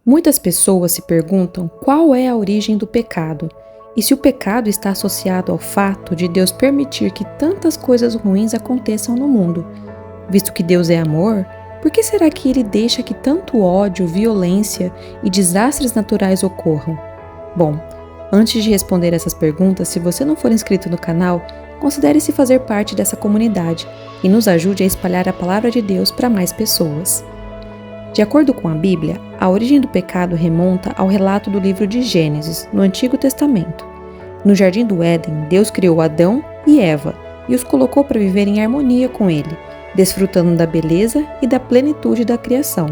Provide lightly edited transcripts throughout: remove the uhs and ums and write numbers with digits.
Muitas pessoas se perguntam qual é a origem do pecado e se o pecado está associado ao fato de Deus permitir que tantas coisas ruins aconteçam no mundo. Visto que Deus é amor, por que será que Ele deixa que tanto ódio, violência e desastres naturais ocorram? Bom, antes de responder essas perguntas, se você não for inscrito no canal, considere-se fazer parte dessa comunidade e nos ajude a espalhar a palavra de Deus para mais pessoas. De acordo com a Bíblia, a origem do pecado remonta ao relato do livro de Gênesis, no Antigo Testamento. No Jardim do Éden, Deus criou Adão e Eva e os colocou para viver em harmonia com Ele, desfrutando da beleza e da plenitude da criação.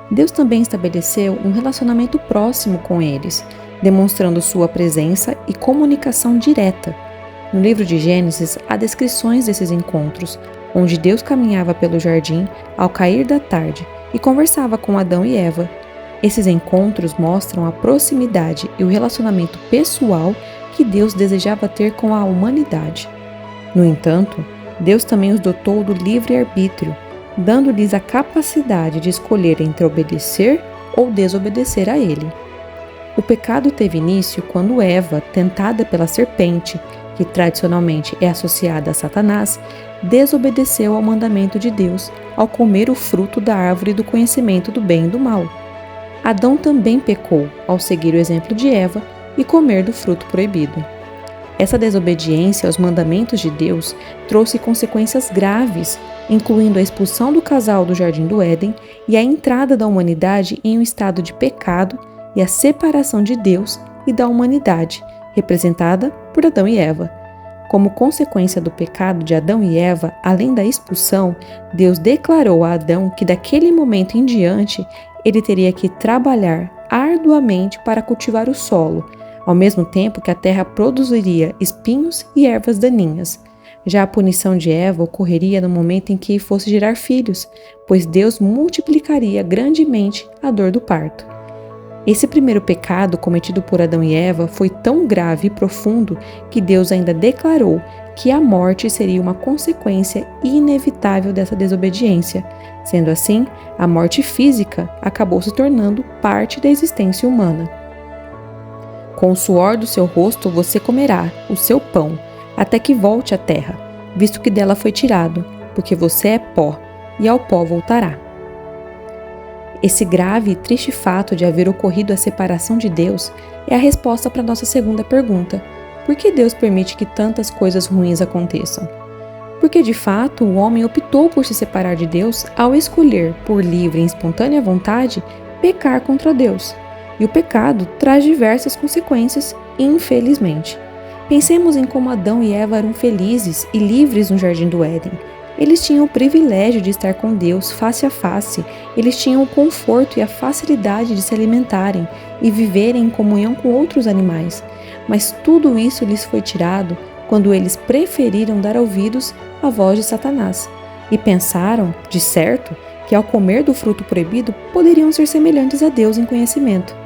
Deus também estabeleceu um relacionamento próximo com eles, demonstrando sua presença e comunicação direta. No livro de Gênesis, há descrições desses encontros, onde Deus caminhava pelo jardim ao cair da tarde e conversava com Adão e Eva. Esses encontros mostram a proximidade e o relacionamento pessoal que Deus desejava ter com a humanidade. No entanto, Deus também os dotou do livre-arbítrio, dando-lhes a capacidade de escolher entre obedecer ou desobedecer a Ele. O pecado teve início quando Eva, tentada pela serpente, que tradicionalmente é associada a Satanás, desobedeceu ao mandamento de Deus ao comer o fruto da árvore do conhecimento do bem e do mal. Adão também pecou ao seguir o exemplo de Eva e comer do fruto proibido. Essa desobediência aos mandamentos de Deus trouxe consequências graves, incluindo a expulsão do casal do Jardim do Éden e a entrada da humanidade em um estado de pecado e a separação de Deus e da humanidade, representada por Adão e Eva. Como consequência do pecado de Adão e Eva, além da expulsão, Deus declarou a Adão que daquele momento em diante ele teria que trabalhar arduamente para cultivar o solo, ao mesmo tempo que a terra produziria espinhos e ervas daninhas. Já a punição de Eva ocorreria no momento em que fosse gerar filhos, pois Deus multiplicaria grandemente a dor do parto. Esse primeiro pecado cometido por Adão e Eva foi tão grave e profundo que Deus ainda declarou que a morte seria uma consequência inevitável dessa desobediência. Sendo assim, a morte física acabou se tornando parte da existência humana. Com o suor do seu rosto você comerá o seu pão, até que volte à terra, visto que dela foi tirado, porque você é pó, e ao pó voltará. Esse grave e triste fato de haver ocorrido a separação de Deus é a resposta para nossa segunda pergunta: por que Deus permite que tantas coisas ruins aconteçam? Porque, de fato, o homem optou por se separar de Deus ao escolher, por livre e espontânea vontade, pecar contra Deus. E o pecado traz diversas consequências, infelizmente. Pensemos em como Adão e Eva eram felizes e livres no Jardim do Éden. Eles tinham o privilégio de estar com Deus face a face, eles tinham o conforto e a facilidade de se alimentarem e viverem em comunhão com outros animais. Mas tudo isso lhes foi tirado quando eles preferiram dar ouvidos à voz de Satanás e pensaram, de certo, que ao comer do fruto proibido poderiam ser semelhantes a Deus em conhecimento.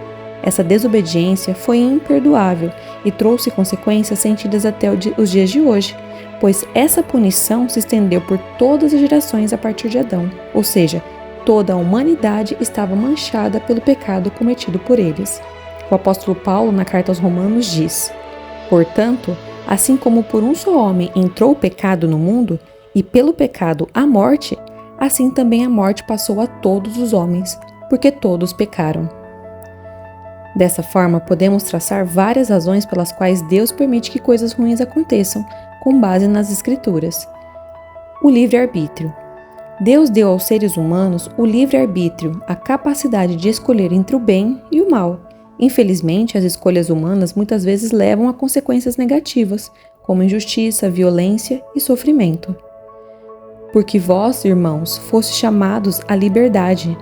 Essa desobediência foi imperdoável e trouxe consequências sentidas até os dias de hoje, pois essa punição se estendeu por todas as gerações a partir de Adão, ou seja, toda a humanidade estava manchada pelo pecado cometido por eles. O apóstolo Paulo, na carta aos Romanos, diz: portanto, assim como por um só homem entrou o pecado no mundo, e pelo pecado a morte, assim também a morte passou a todos os homens, porque todos pecaram. Dessa forma, podemos traçar várias razões pelas quais Deus permite que coisas ruins aconteçam, com base nas Escrituras. O livre-arbítrio. Deus deu aos seres humanos o livre-arbítrio, a capacidade de escolher entre o bem e o mal. Infelizmente, as escolhas humanas muitas vezes levam a consequências negativas, como injustiça, violência e sofrimento. Porque vós, irmãos, fostes chamados à liberdade.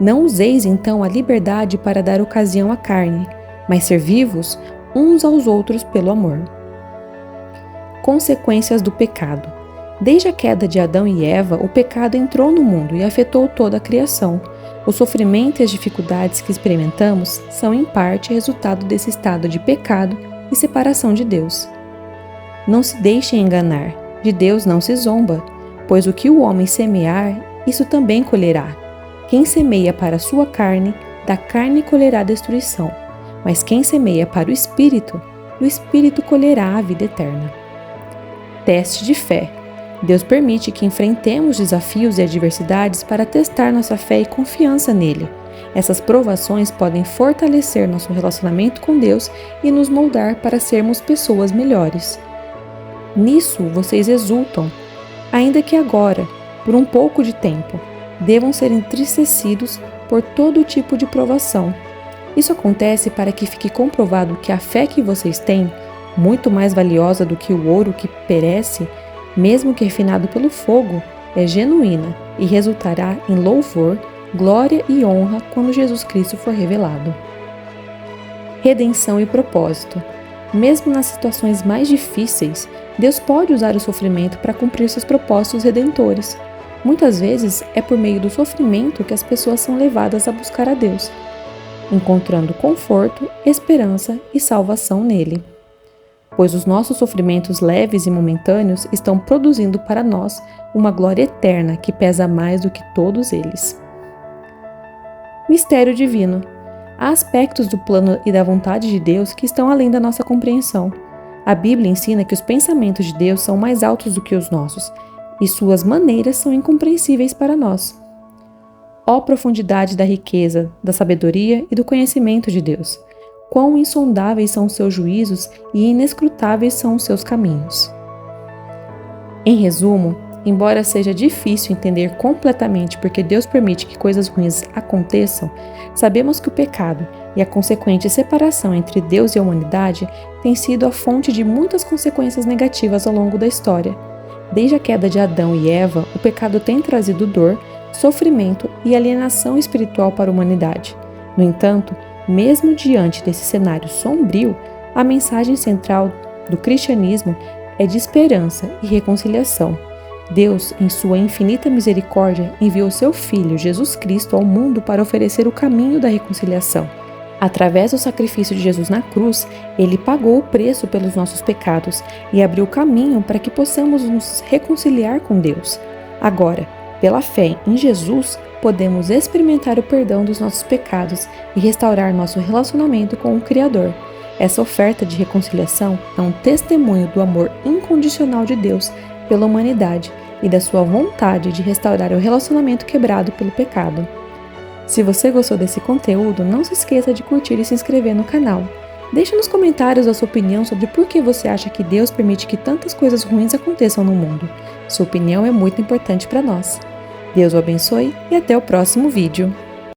Não useis então a liberdade para dar ocasião à carne, mas servi-vos uns aos outros pelo amor. Consequências do pecado. Desde a queda de Adão e Eva, o pecado entrou no mundo e afetou toda a criação. O sofrimento e as dificuldades que experimentamos são em parte resultado desse estado de pecado e separação de Deus. Não se deixem enganar, de Deus não se zomba, pois o que o homem semear, isso também colherá. Quem semeia para a sua carne, da carne colherá destruição, mas quem semeia para o Espírito, do Espírito colherá a vida eterna. Teste de fé. Deus permite que enfrentemos desafios e adversidades para testar nossa fé e confiança nele. Essas provações podem fortalecer nosso relacionamento com Deus e nos moldar para sermos pessoas melhores. Nisso vocês exultam, ainda que agora, por um pouco de tempo, devam ser entristecidos por todo tipo de provação. Isso acontece para que fique comprovado que a fé que vocês têm, muito mais valiosa do que o ouro que perece, mesmo que refinado pelo fogo, é genuína e resultará em louvor, glória e honra quando Jesus Cristo for revelado. Redenção e propósito. Mesmo nas situações mais difíceis, Deus pode usar o sofrimento para cumprir seus propósitos redentores. Muitas vezes é por meio do sofrimento que as pessoas são levadas a buscar a Deus, encontrando conforto, esperança e salvação nele. Pois os nossos sofrimentos leves e momentâneos estão produzindo para nós uma glória eterna que pesa mais do que todos eles. Mistério divino. Há aspectos do plano e da vontade de Deus que estão além da nossa compreensão. A Bíblia ensina que os pensamentos de Deus são mais altos do que os nossos, e suas maneiras são incompreensíveis para nós. Ó profundidade da riqueza, da sabedoria e do conhecimento de Deus! Quão insondáveis são os seus juízos e inescrutáveis são os seus caminhos. Em resumo, embora seja difícil entender completamente porque Deus permite que coisas ruins aconteçam, sabemos que o pecado e a consequente separação entre Deus e a humanidade tem sido a fonte de muitas consequências negativas ao longo da história. Desde a queda de Adão e Eva, o pecado tem trazido dor, sofrimento e alienação espiritual para a humanidade. No entanto, mesmo diante desse cenário sombrio, a mensagem central do cristianismo é de esperança e reconciliação. Deus, em sua infinita misericórdia, enviou seu Filho, Jesus Cristo, ao mundo para oferecer o caminho da reconciliação. Através do sacrifício de Jesus na cruz, ele pagou o preço pelos nossos pecados e abriu o caminho para que possamos nos reconciliar com Deus. Agora, pela fé em Jesus, podemos experimentar o perdão dos nossos pecados e restaurar nosso relacionamento com o Criador. Essa oferta de reconciliação é um testemunho do amor incondicional de Deus pela humanidade e da sua vontade de restaurar o relacionamento quebrado pelo pecado. Se você gostou desse conteúdo, não se esqueça de curtir e se inscrever no canal. Deixe nos comentários a sua opinião sobre por que você acha que Deus permite que tantas coisas ruins aconteçam no mundo. Sua opinião é muito importante para nós. Deus o abençoe e até o próximo vídeo.